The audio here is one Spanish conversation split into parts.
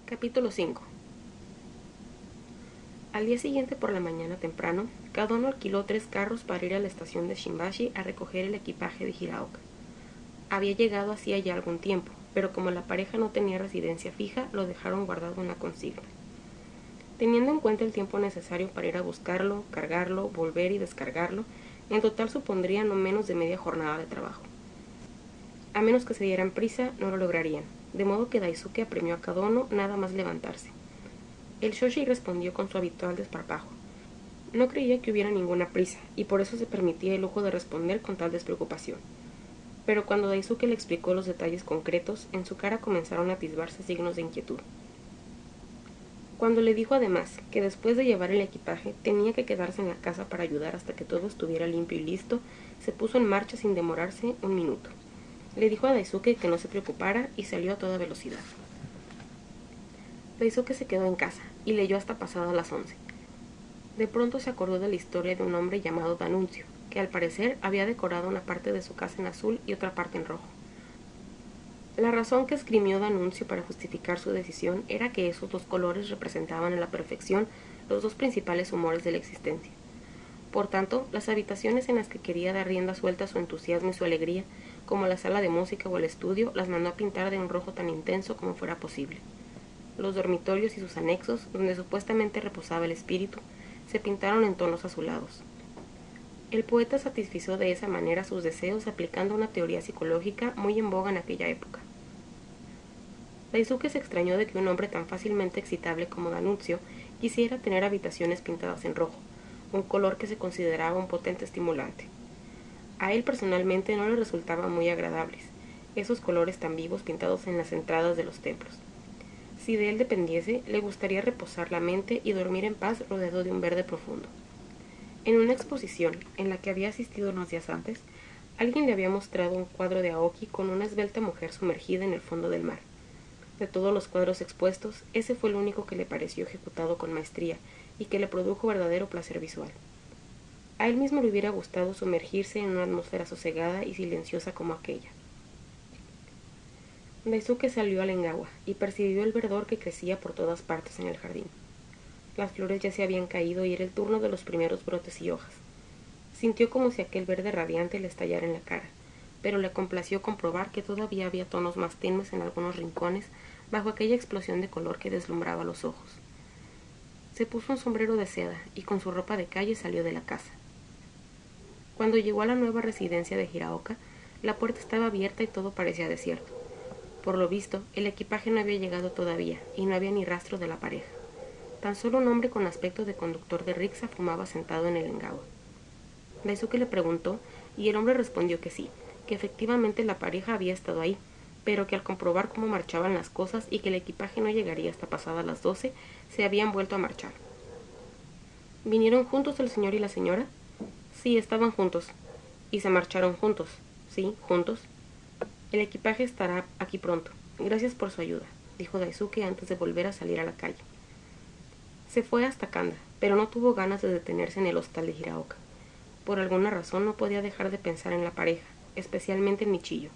Capítulo 5. Al día siguiente por la mañana temprano, Kadono alquiló 3 carros para ir a la estación de Shimbashi a recoger el equipaje de Hiraoka. Había llegado hacía ya algún tiempo, pero como la pareja no tenía residencia fija, lo dejaron guardado en la consigna. Teniendo en cuenta el tiempo necesario para ir a buscarlo, cargarlo, volver y descargarlo, en total supondría no menos de media jornada de trabajo. A menos que se dieran prisa, no lo lograrían, de modo que Daisuke apremió a Kadono nada más levantarse. El shoshi respondió con su habitual desparpajo. No creía que hubiera ninguna prisa, y por eso se permitía el lujo de responder con tal despreocupación. Pero cuando Daisuke le explicó los detalles concretos, en su cara comenzaron a atisbarse signos de inquietud. Cuando le dijo además que después de llevar el equipaje tenía que quedarse en la casa para ayudar hasta que todo estuviera limpio y listo, se puso en marcha sin demorarse un minuto. Le dijo a Daisuke que no se preocupara y salió a toda velocidad. Daisuke se quedó en casa y leyó hasta pasadas las 11. De pronto se acordó de la historia de un hombre llamado D'Annunzio, que al parecer había decorado una parte de su casa en azul y otra parte en rojo. La razón que esgrimió D'Annunzio para justificar su decisión era que esos 2 colores representaban a la perfección los 2 principales humores de la existencia. Por tanto, las habitaciones en las que quería dar rienda suelta a su entusiasmo y su alegría, como la sala de música o el estudio, las mandó a pintar de un rojo tan intenso como fuera posible. Los dormitorios y sus anexos, donde supuestamente reposaba el espíritu, se pintaron en tonos azulados. El poeta satisfizo de esa manera sus deseos aplicando una teoría psicológica muy en boga en aquella época. Daisuke se extrañó de que un hombre tan fácilmente excitable como D'Annunzio quisiera tener habitaciones pintadas en rojo, un color que se consideraba un potente estimulante. A él personalmente no le resultaban muy agradables esos colores tan vivos pintados en las entradas de los templos. Si de él dependiese, le gustaría reposar la mente y dormir en paz rodeado de un verde profundo. En una exposición en la que había asistido unos días antes, alguien le había mostrado un cuadro de Aoki con una esbelta mujer sumergida en el fondo del mar. De todos los cuadros expuestos, ese fue el único que le pareció ejecutado con maestría y que le produjo verdadero placer visual. A él mismo le hubiera gustado sumergirse en una atmósfera sosegada y silenciosa como aquella. Daisuke salió al engawa y percibió el verdor que crecía por todas partes en el jardín. Las flores ya se habían caído y era el turno de los primeros brotes y hojas. Sintió como si aquel verde radiante le estallara en la cara, pero le complació comprobar que todavía había tonos más tenues en algunos rincones bajo aquella explosión de color que deslumbraba los ojos. Se puso un sombrero de seda y con su ropa de calle salió de la casa. Cuando llegó a la nueva residencia de Hiraoka, la puerta estaba abierta y todo parecía desierto. Por lo visto, el equipaje no había llegado todavía y no había ni rastro de la pareja. Tan solo un hombre con aspecto de conductor de ricksha fumaba sentado en el engawa. Daisuke le preguntó y el hombre respondió que sí, que efectivamente la pareja había estado ahí, pero que al comprobar cómo marchaban las cosas y que el equipaje no llegaría hasta pasadas las 12, se habían vuelto a marchar. ¿Vinieron juntos el señor y la señora? Sí, estaban juntos. ¿Y se marcharon juntos? Sí, juntos. El equipaje estará aquí pronto. Gracias por su ayuda, dijo Daisuke antes de volver a salir a la calle. Se fue hasta Kanda, pero no tuvo ganas de detenerse en el hostal de Hiraoka. Por alguna razón no podía dejar de pensar en la pareja, especialmente en Michiyo.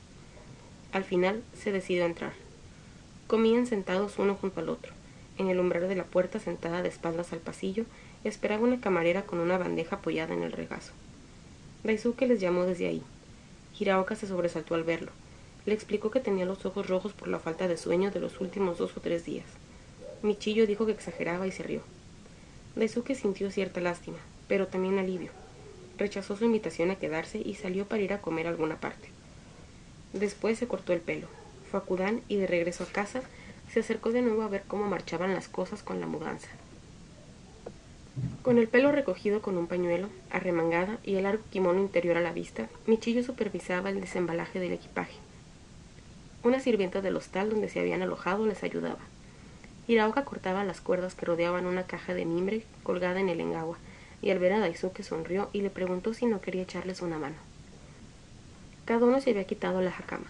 Al final se decidió a entrar. Comían sentados uno junto al otro. En el umbral de la puerta, sentada de espaldas al pasillo, esperaba una camarera con una bandeja apoyada en el regazo. Daisuke les llamó desde ahí. Hiraoka se sobresaltó al verlo. Le explicó que tenía los ojos rojos por la falta de sueño de los últimos 2 o 3 días. Michiyo dijo que exageraba y se rió. Daisuke sintió cierta lástima, pero también alivio. Rechazó su invitación a quedarse y salió para ir a comer a alguna parte. Después se cortó el pelo, fue a Kudan y de regreso a casa se acercó de nuevo a ver cómo marchaban las cosas con la mudanza. Con el pelo recogido con un pañuelo, arremangada y el largo kimono interior a la vista, Michiyo supervisaba el desembalaje del equipaje. Una sirvienta del hostal donde se habían alojado les ayudaba. Hiraoka cortaba las cuerdas que rodeaban una caja de mimbre colgada en el engawa, y al ver a Daisuke sonrió y le preguntó si no quería echarles una mano. Cada uno se había quitado la hakama,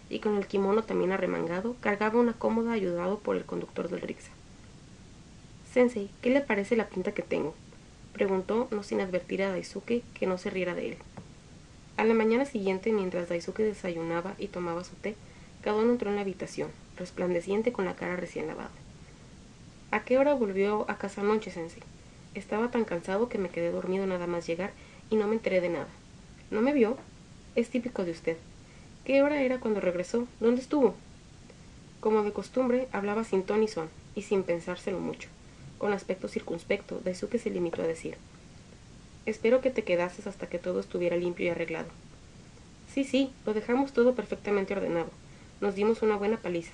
y con el kimono también arremangado, cargaba una cómoda ayudado por el conductor del ricksha. «Sensei, ¿qué le parece la pinta que tengo?», preguntó, no sin advertir a Daisuke que no se riera de él. A la mañana siguiente, mientras Daisuke desayunaba y tomaba su té, cada uno entró en la habitación, resplandeciente con la cara recién lavada. ¿A qué hora volvió a casa anoche, Sensei? Estaba tan cansado que me quedé dormido nada más llegar y no me enteré de nada. ¿No me vio? Es típico de usted. ¿Qué hora era cuando regresó? ¿Dónde estuvo? Como de costumbre, hablaba sin ton ni son, y sin pensárselo mucho. Con aspecto circunspecto, Daisuke se limitó a decir: Espero que te quedases hasta que todo estuviera limpio y arreglado. Sí, sí, lo dejamos todo perfectamente ordenado. Nos dimos una buena paliza.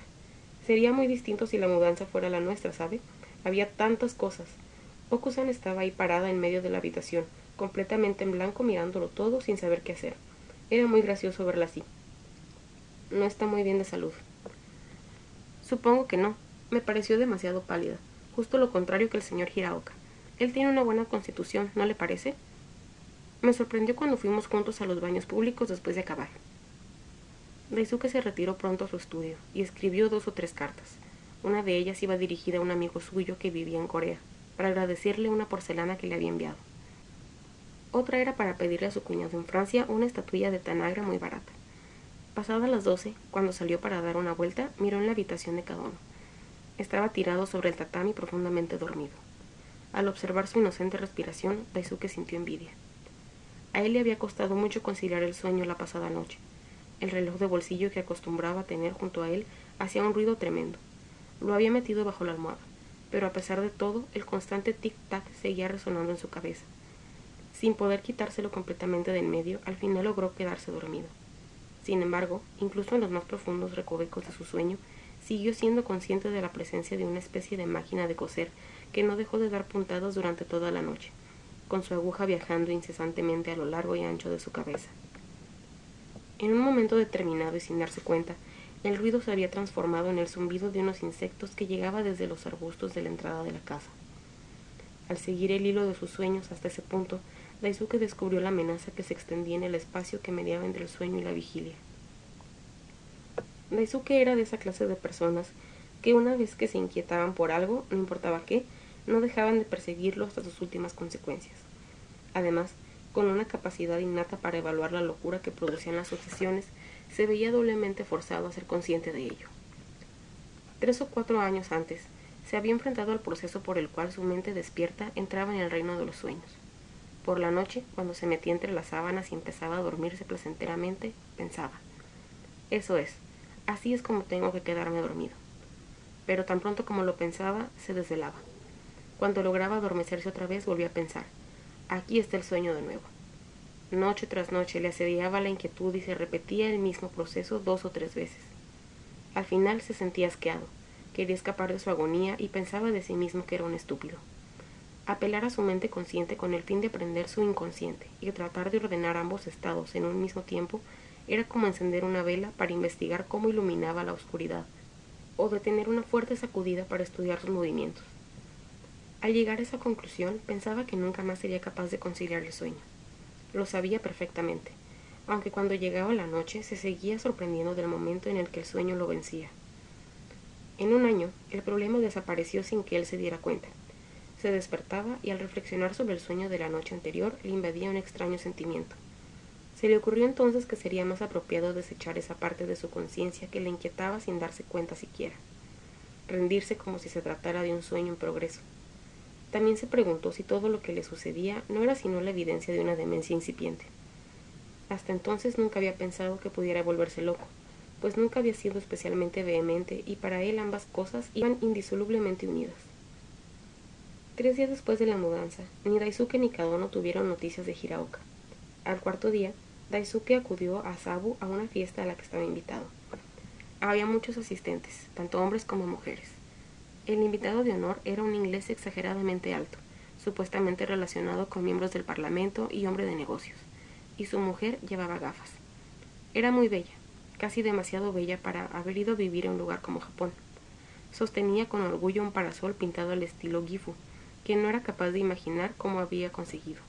Sería muy distinto si la mudanza fuera la nuestra, ¿sabe? Había tantas cosas. Okusan estaba ahí parada en medio de la habitación, completamente en blanco mirándolo todo sin saber qué hacer. Era muy gracioso verla así. No está muy bien de salud. Supongo que no. Me pareció demasiado pálida. Justo lo contrario que el señor Hiraoka. Él tiene una buena constitución, ¿no le parece? Me sorprendió cuando fuimos juntos a los baños públicos después de acabar. Daisuke se retiró pronto a su estudio y escribió 2 o 3 cartas. Una de ellas iba dirigida a un amigo suyo que vivía en Corea, para agradecerle una porcelana que le había enviado. Otra era para pedirle a su cuñado en Francia una estatuilla de Tanagra muy barata. Pasadas las 12, cuando salió para dar una vuelta, miró en la habitación de cada uno. Estaba tirado sobre el tatami profundamente dormido. Al observar su inocente respiración, Daisuke sintió envidia. A él le había costado mucho conciliar el sueño la pasada noche. El reloj de bolsillo que acostumbraba tener junto a él hacía un ruido tremendo. Lo había metido bajo la almohada, pero a pesar de todo, el constante tic-tac seguía resonando en su cabeza. Sin poder quitárselo completamente de en medio, al final logró quedarse dormido. Sin embargo, incluso en los más profundos recovecos de su sueño, siguió siendo consciente de la presencia de una especie de máquina de coser que no dejó de dar puntadas durante toda la noche, con su aguja viajando incesantemente a lo largo y ancho de su cabeza. En un momento determinado y sin darse cuenta, el ruido se había transformado en el zumbido de unos insectos que llegaba desde los arbustos de la entrada de la casa. Al seguir el hilo de sus sueños hasta ese punto, Daisuke descubrió la amenaza que se extendía en el espacio que mediaba entre el sueño y la vigilia. Daisuke era de esa clase de personas que una vez que se inquietaban por algo, no importaba qué, no dejaban de perseguirlo hasta sus últimas consecuencias. Además, con una capacidad innata para evaluar la locura que producían las obsesiones, se veía doblemente forzado a ser consciente de ello. 3 o 4 años antes, se había enfrentado al proceso por el cual su mente despierta entraba en el reino de los sueños. Por la noche, cuando se metía entre las sábanas y empezaba a dormirse placenteramente, pensaba: eso es, así es como tengo que quedarme dormido. Pero tan pronto como lo pensaba, se desvelaba. Cuando lograba adormecerse otra vez, volvía a pensar: aquí está el sueño de nuevo. Noche tras noche le asediaba la inquietud y se repetía el mismo proceso 2 o 3 veces. Al final se sentía asqueado, quería escapar de su agonía y pensaba de sí mismo que era un estúpido. Apelar a su mente consciente con el fin de aprender su inconsciente y tratar de ordenar ambos estados en un mismo tiempo era como encender una vela para investigar cómo iluminaba la oscuridad, o detener una fuerte sacudida para estudiar sus movimientos. Al llegar a esa conclusión, pensaba que nunca más sería capaz de conciliar el sueño. Lo sabía perfectamente, aunque cuando llegaba la noche se seguía sorprendiendo del momento en el que el sueño lo vencía. En un año, el problema desapareció sin que él se diera cuenta. Se despertaba y al reflexionar sobre el sueño de la noche anterior le invadía un extraño sentimiento. Se le ocurrió entonces que sería más apropiado desechar esa parte de su conciencia que le inquietaba sin darse cuenta siquiera. Rendirse como si se tratara de un sueño en progreso. También se preguntó si todo lo que le sucedía no era sino la evidencia de una demencia incipiente. Hasta entonces nunca había pensado que pudiera volverse loco, pues nunca había sido especialmente vehemente y para él ambas cosas iban indisolublemente unidas. 3 días después de la mudanza, ni Daisuke ni Kadono tuvieron noticias de Hiraoka. Al cuarto día, Daisuke acudió a Asabu a una fiesta a la que estaba invitado. Había muchos asistentes, tanto hombres como mujeres. El invitado de honor era un inglés exageradamente alto, supuestamente relacionado con miembros del parlamento y hombre de negocios, y su mujer llevaba gafas. Era muy bella, casi demasiado bella para haber ido a vivir en un lugar como Japón. Sostenía con orgullo un parasol pintado al estilo Gifu, que no era capaz de imaginar cómo había conseguido.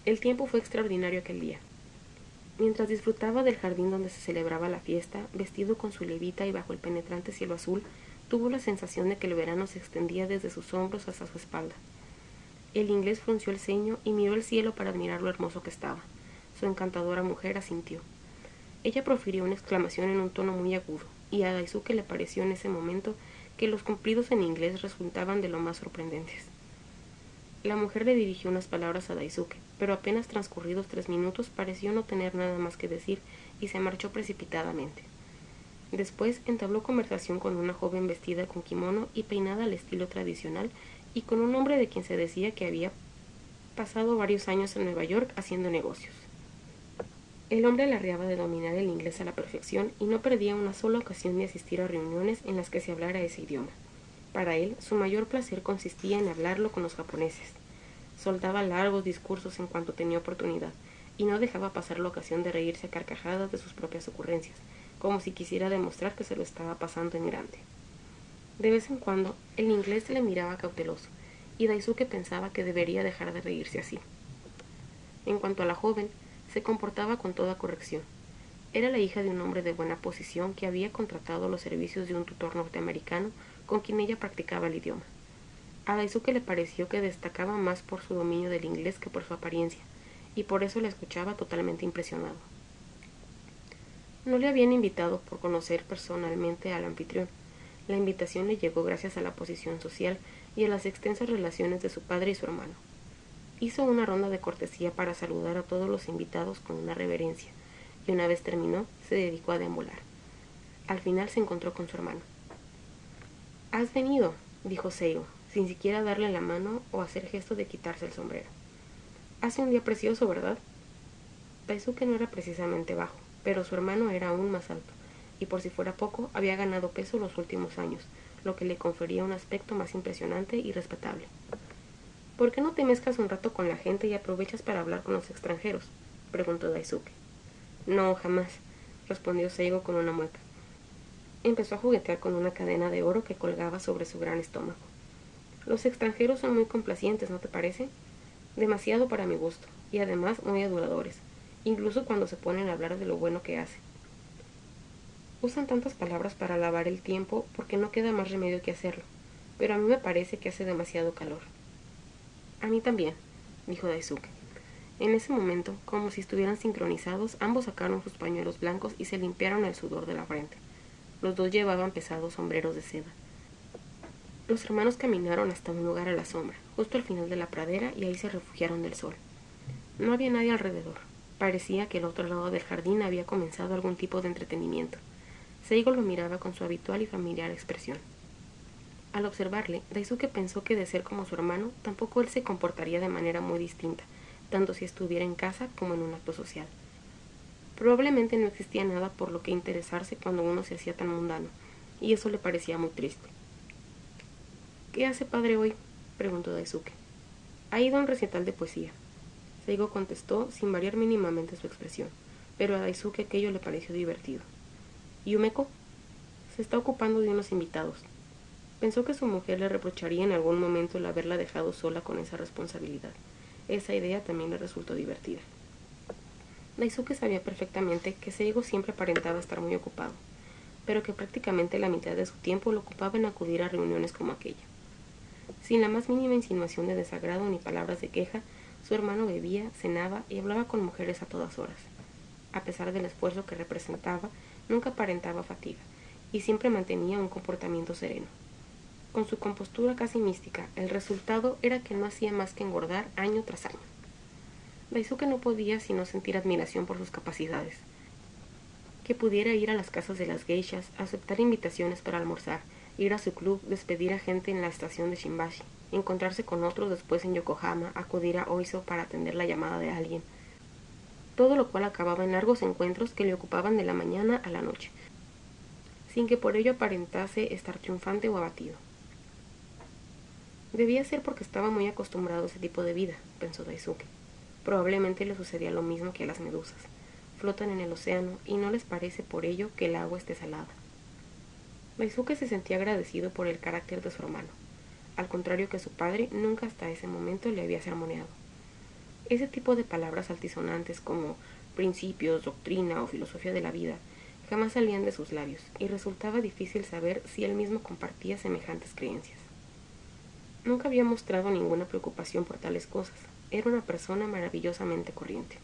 El tiempo fue extraordinario aquel día. Mientras disfrutaba del jardín donde se celebraba la fiesta, vestido con su levita y bajo el penetrante cielo azul, tuvo la sensación de que el verano se extendía desde sus hombros hasta su espalda. El inglés frunció el ceño y miró el cielo para admirar lo hermoso que estaba. Su encantadora mujer asintió. Ella profirió una exclamación en un tono muy agudo, y a Daisuke le pareció en ese momento que los cumplidos en inglés resultaban de lo más sorprendentes. La mujer le dirigió unas palabras a Daisuke, pero apenas transcurridos 3 minutos pareció no tener nada más que decir y se marchó precipitadamente. Después entabló conversación con una joven vestida con kimono y peinada al estilo tradicional y con un hombre de quien se decía que había pasado varios años en Nueva York haciendo negocios. El hombre le arriaba de dominar el inglés a la perfección y no perdía una sola ocasión de asistir a reuniones en las que se hablara ese idioma. Para él, su mayor placer consistía en hablarlo con los japoneses. Soltaba largos discursos en cuanto tenía oportunidad, y no dejaba pasar la ocasión de reírse a carcajadas de sus propias ocurrencias, como si quisiera demostrar que se lo estaba pasando en grande. De vez en cuando, el inglés le miraba cauteloso, y Daisuke pensaba que debería dejar de reírse así. En cuanto a la joven, se comportaba con toda corrección. Era la hija de un hombre de buena posición que había contratado los servicios de un tutor norteamericano con quien ella practicaba el idioma. A Daisuke le pareció que destacaba más por su dominio del inglés que por su apariencia, y por eso la escuchaba totalmente impresionado. No le habían invitado por conocer personalmente al anfitrión. La invitación le llegó gracias a la posición social y a las extensas relaciones de su padre y su hermano. Hizo una ronda de cortesía para saludar a todos los invitados con una reverencia, y una vez terminó, se dedicó a deambular. Al final se encontró con su hermano. «¿Has venido?», dijo Seigo, sin siquiera darle la mano o hacer gesto de quitarse el sombrero. «Hace un día precioso, ¿verdad?». Daisuke no era precisamente bajo, pero su hermano era aún más alto, y por si fuera poco, había ganado peso los últimos años, lo que le confería un aspecto más impresionante y respetable. «¿Por qué no te mezclas un rato con la gente y aprovechas para hablar con los extranjeros?», preguntó Daisuke. «No, jamás», respondió Seigo con una mueca. Empezó a juguetear con una cadena de oro que colgaba sobre su gran estómago. «Los extranjeros son muy complacientes, ¿no te parece?». «Demasiado para mi gusto, y además muy aduladores, incluso cuando se ponen a hablar de lo bueno que hace. Usan tantas palabras para alabar el tiempo porque no queda más remedio que hacerlo, pero a mí me parece que hace demasiado calor». «A mí también», dijo Daisuke. En ese momento, como si estuvieran sincronizados, ambos sacaron sus pañuelos blancos y se limpiaron el sudor de la frente. Los dos llevaban pesados sombreros de seda. Los hermanos caminaron hasta un lugar a la sombra, justo al final de la pradera, y ahí se refugiaron del sol. No había nadie alrededor. Parecía que el otro lado del jardín había comenzado algún tipo de entretenimiento. Seigo lo miraba con su habitual y familiar expresión. Al observarle, Daisuke pensó que de ser como su hermano, tampoco él se comportaría de manera muy distinta, tanto si estuviera en casa como en un acto social. Probablemente no existía nada por lo que interesarse cuando uno se hacía tan mundano, y eso le parecía muy triste. «¿Qué hace padre hoy?», preguntó Daisuke. «Ha ido a un recital de poesía». Seigo contestó sin variar mínimamente su expresión, pero a Daisuke aquello le pareció divertido. «¿Yumeko?». «Se está ocupando de unos invitados». Pensó que su mujer le reprocharía en algún momento el haberla dejado sola con esa responsabilidad. Esa idea también le resultó divertida. Daisuke sabía perfectamente que Seigo siempre aparentaba estar muy ocupado, pero que prácticamente la mitad de su tiempo lo ocupaba en acudir a reuniones como aquella. Sin la más mínima insinuación de desagrado ni palabras de queja, su hermano bebía, cenaba y hablaba con mujeres a todas horas. A pesar del esfuerzo que representaba, nunca aparentaba fatiga, y siempre mantenía un comportamiento sereno. Con su compostura casi mística, el resultado era que no hacía más que engordar año tras año. Daisuke no podía sino sentir admiración por sus capacidades. Que pudiera ir a las casas de las geishas, aceptar invitaciones para almorzar, ir a su club, despedir a gente en la estación de Shimbashi, encontrarse con otros después en Yokohama, acudir a Oiso para atender la llamada de alguien. Todo lo cual acababa en largos encuentros que le ocupaban de la mañana a la noche, sin que por ello aparentase estar triunfante o abatido. Debía ser porque estaba muy acostumbrado a ese tipo de vida, pensó Daisuke. Probablemente le sucedía lo mismo que a las medusas. Flotan en el océano y no les parece por ello que el agua esté salada. Daisuke se sentía agradecido por el carácter de su hermano. Al contrario que su padre, nunca hasta ese momento le había sermoneado. Ese tipo de palabras altisonantes como principios, doctrina o filosofía de la vida jamás salían de sus labios, y resultaba difícil saber si él mismo compartía semejantes creencias. Nunca había mostrado ninguna preocupación por tales cosas. Era una persona maravillosamente corriente.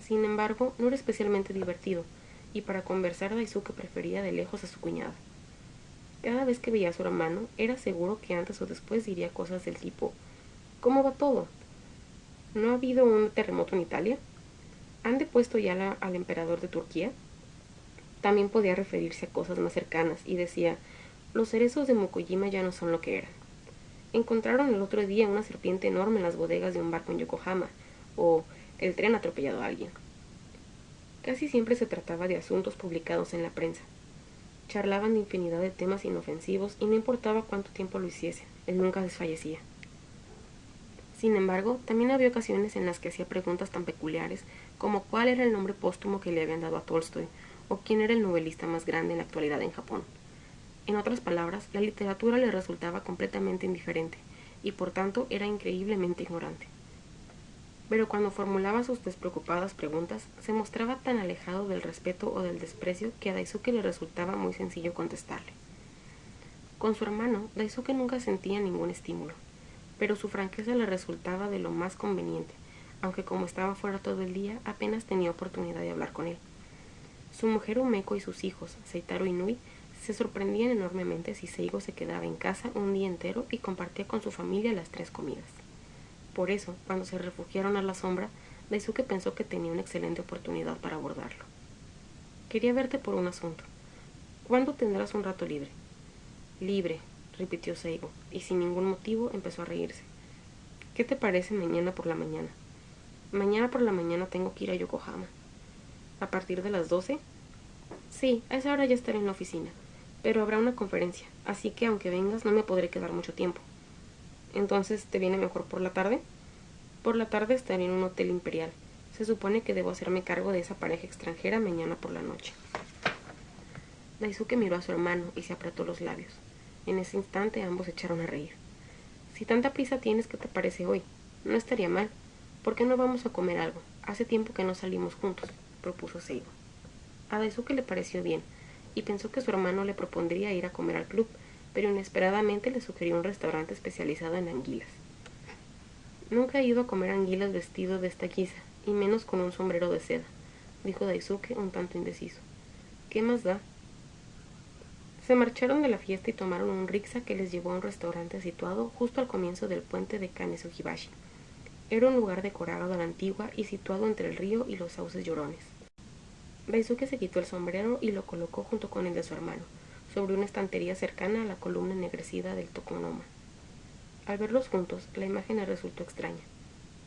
Sin embargo, no era especialmente divertido, y para conversar Daisuke prefería de lejos a su cuñada. Cada vez que veía a su hermano, era seguro que antes o después diría cosas del tipo: ¿cómo va todo? ¿No ha habido un terremoto en Italia? ¿Han depuesto ya al emperador de Turquía? También podía referirse a cosas más cercanas y decía: los cerezos de Mukojima ya no son lo que eran. Encontraron el otro día una serpiente enorme en las bodegas de un barco en Yokohama, o el tren ha atropellado a alguien. Casi siempre se trataba de asuntos publicados en la prensa. Charlaban de infinidad de temas inofensivos y no importaba cuánto tiempo lo hiciesen, él nunca desfallecía. Sin embargo, también había ocasiones en las que hacía preguntas tan peculiares como cuál era el nombre póstumo que le habían dado a Tolstoy, o quién era el novelista más grande en la actualidad en Japón. En otras palabras, la literatura le resultaba completamente indiferente, y por tanto era increíblemente ignorante. Pero cuando formulaba sus despreocupadas preguntas, se mostraba tan alejado del respeto o del desprecio que a Daisuke le resultaba muy sencillo contestarle. Con su hermano, Daisuke nunca sentía ningún estímulo, pero su franqueza le resultaba de lo más conveniente, aunque como estaba fuera todo el día, apenas tenía oportunidad de hablar con él. Su mujer Umeko y sus hijos, Seitaro y Nui, se sorprendían enormemente si Seigo se quedaba en casa un día entero y compartía con su familia las 3 comidas. Por eso, cuando se refugiaron a la sombra, Daisuke pensó que tenía una excelente oportunidad para abordarlo. Quería verte por un asunto. ¿Cuándo tendrás un rato libre? Libre, repitió Seigo, y sin ningún motivo empezó a reírse. ¿Qué te parece mañana por la mañana? Mañana por la mañana tengo que ir a Yokohama. ¿A partir de las 12? Sí, a esa hora ya estaré en la oficina, pero habrá una conferencia, así que aunque vengas no me podré quedar mucho tiempo. Entonces, ¿te viene mejor por la tarde? Por la tarde estaré en un hotel imperial. Se supone que debo hacerme cargo de esa pareja extranjera mañana por la noche. Daisuke miró a su hermano y se apretó los labios. En ese instante ambos se echaron a reír. Si tanta prisa tienes, ¿qué te parece hoy? No estaría mal. ¿Por qué no vamos a comer algo? Hace tiempo que no salimos juntos, propuso Seigo. A Daisuke le pareció bien, y pensó que su hermano le propondría ir a comer al club, pero inesperadamente le sugirió un restaurante especializado en anguilas. Nunca he ido a comer anguilas vestido de esta guisa, y menos con un sombrero de seda, dijo Daisuke un tanto indeciso. ¿Qué más da? Se marcharon de la fiesta y tomaron un rickshaw que les llevó a un restaurante situado justo al comienzo del puente de Kanesuhibashi. Era un lugar decorado a la antigua y situado entre el río y los sauces llorones. Daisuke se quitó el sombrero y lo colocó junto con el de su hermano, sobre una estantería cercana a la columna ennegrecida del tokonoma. Al verlos juntos, la imagen le resultó extraña.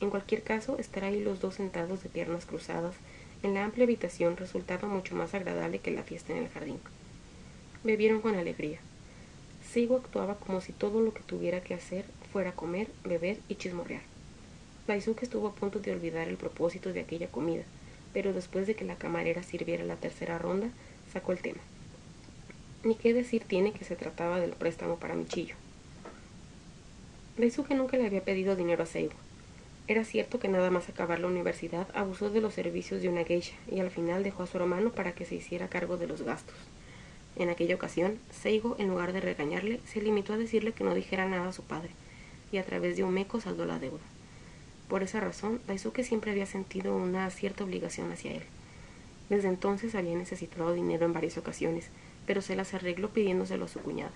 En cualquier caso, estar ahí los dos sentados de piernas cruzadas en la amplia habitación resultaba mucho más agradable que la fiesta en el jardín. Bebieron con alegría. Seigo actuaba como si todo lo que tuviera que hacer fuera comer, beber y chismorrear. Daisuke estuvo a punto de olvidar el propósito de aquella comida, pero después de que la camarera sirviera la tercera ronda, sacó el tema. Ni qué decir tiene que se trataba del préstamo para Michillo. Daisuke nunca le había pedido dinero a Seigo. Era cierto que nada más acabar la universidad abusó de los servicios de una geisha y al final dejó a su hermano para que se hiciera cargo de los gastos. En aquella ocasión, Seigo, en lugar de regañarle, se limitó a decirle que no dijera nada a su padre, y a través de Umeko saldó la deuda. Por esa razón, Daisuke siempre había sentido una cierta obligación hacia él. Desde entonces había necesitado dinero en varias ocasiones, pero se las arregló pidiéndoselo a su cuñada.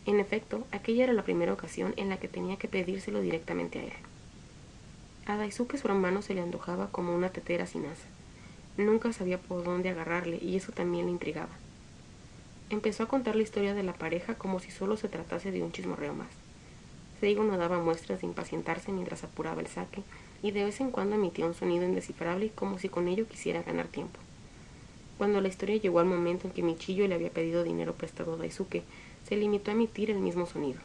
En efecto, aquella era la primera ocasión en la que tenía que pedírselo directamente a él. A Daisuke su hermano se le antojaba como una tetera sin asa. Nunca sabía por dónde agarrarle y eso también le intrigaba. Empezó a contar la historia de la pareja como si solo se tratase de un chismorreo más. Seigo no daba muestras de impacientarse mientras apuraba el sake, y de vez en cuando emitía un sonido indescifrable como si con ello quisiera ganar tiempo. Cuando la historia llegó al momento en que Michillo le había pedido dinero prestado a Daisuke, se limitó a emitir el mismo sonido.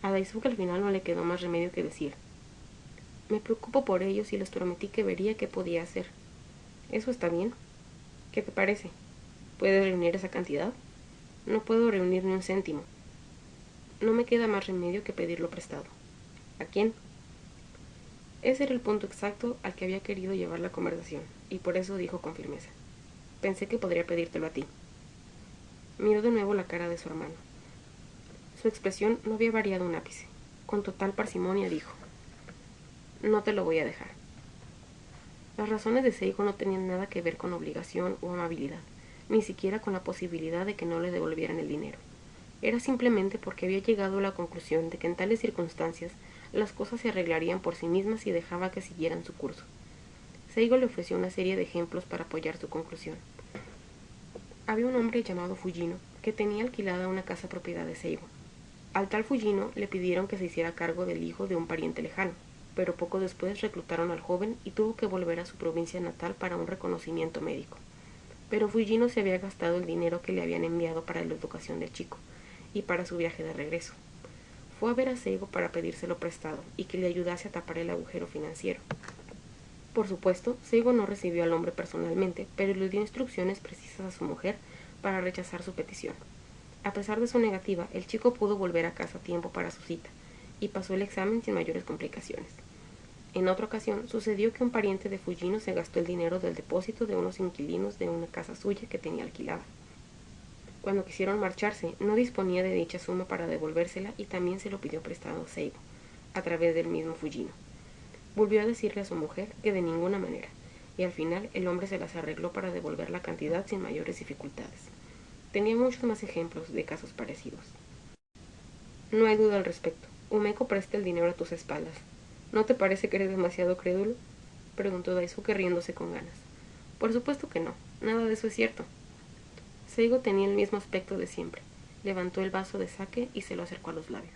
A Daisuke al final no le quedó más remedio que decir: me preocupo por ellos y les prometí que vería qué podía hacer. ¿Eso está bien? ¿Qué te parece? ¿Puedes reunir esa cantidad? No puedo reunir ni un céntimo. No me queda más remedio que pedirlo prestado. ¿A quién? Ese era el punto exacto al que había querido llevar la conversación, y por eso dijo con firmeza: pensé que podría pedírtelo a ti. Miró de nuevo la cara de su hermano. Su expresión no había variado un ápice. Con total parsimonia dijo: no te lo voy a dejar. Las razones de Seigo no tenían nada que ver con obligación o amabilidad, ni siquiera con la posibilidad de que no le devolvieran el dinero. Era simplemente porque había llegado a la conclusión de que en tales circunstancias las cosas se arreglarían por sí mismas y dejaba que siguieran su curso. Seigo le ofreció una serie de ejemplos para apoyar su conclusión. Había un hombre llamado Fujino que tenía alquilada una casa propiedad de Seigo. Al tal Fujino le pidieron que se hiciera cargo del hijo de un pariente lejano, pero poco después reclutaron al joven y tuvo que volver a su provincia natal para un reconocimiento médico. Pero Fujino se había gastado el dinero que le habían enviado para la educación del chico y para su viaje de regreso. Fue a ver a Seigo para pedírselo prestado y que le ayudase a tapar el agujero financiero. Por supuesto, Seigo no recibió al hombre personalmente, pero le dio instrucciones precisas a su mujer para rechazar su petición. A pesar de su negativa, el chico pudo volver a casa a tiempo para su cita, y pasó el examen sin mayores complicaciones. En otra ocasión, sucedió que un pariente de Fujino se gastó el dinero del depósito de unos inquilinos de una casa suya que tenía alquilada. Cuando quisieron marcharse, no disponía de dicha suma para devolvérsela y también se lo pidió prestado a Seigo, a través del mismo Fujino. Volvió a decirle a su mujer que de ninguna manera, y al final el hombre se las arregló para devolver la cantidad sin mayores dificultades. Tenía muchos más ejemplos de casos parecidos. No hay duda al respecto. Umeko presta el dinero a tus espaldas. ¿No te parece que eres demasiado crédulo? Preguntó Daisuke riéndose con ganas. Por supuesto que no. Nada de eso es cierto. Seigo tenía el mismo aspecto de siempre. Levantó el vaso de sake y se lo acercó a los labios.